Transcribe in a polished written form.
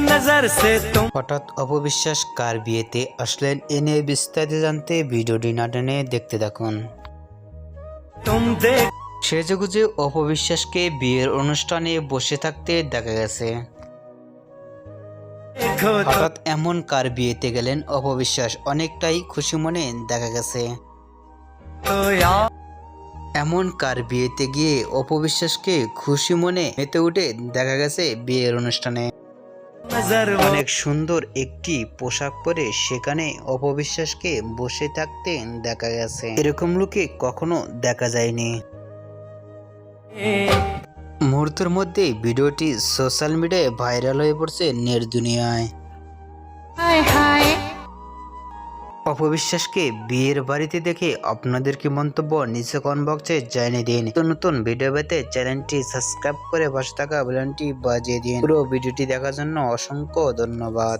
नजर से तुम। হঠাৎ অপবিশ্বাস কার বিয়েতে আসলেন এ নিয়ে বিস্তারিত জানতে ভিডিওটি না টেনে দেখতে থাকুন। तुम देख সেজেগুজে অপবিশ্বাসকে বিয়ের অনুষ্ঠানে বসে থাকতে দেখা গেছে। देखो तो হঠাৎ এমন কার বিয়েতে গেলেন অপবিশ্বাস, অনেকটাই খুশি মনে দেখা গেছে। यार এমন কার বিয়েতে গিয়ে অপবিশ্বাসকে খুশি মনে মেতে উঠে দেখা গেছে বিয়ের অনুষ্ঠানে। नजर वो অনেক সুন্দর একটি পোশাক পরে সেখানে অপবিশ্বাসকে বসে থাকতে দেখা গেছে। এরকম লুকে কখনো দেখা যায়নি। মুহূর্তের মধ্যে ভিডিওটি সোশ্যাল মিডিয়ায় ভাইরাল হয়ে পড়ছে নেট দুনিয়ায়। অপবিশ্বাসকে বিয়ের বাড়িতে দেখে আপনাদের কি মন্তব্য নিচে কমেন্ট বক্সে জানিয়ে দিন। নতুন নতুন ভিডিও পেতে চ্যানেলটি সাবস্ক্রাইব করে পাশে থাকা বেলটি বাজিয়ে দিন। পুরো ভিডিওটি দেখার জন্য অসংখ্য ধন্যবাদ।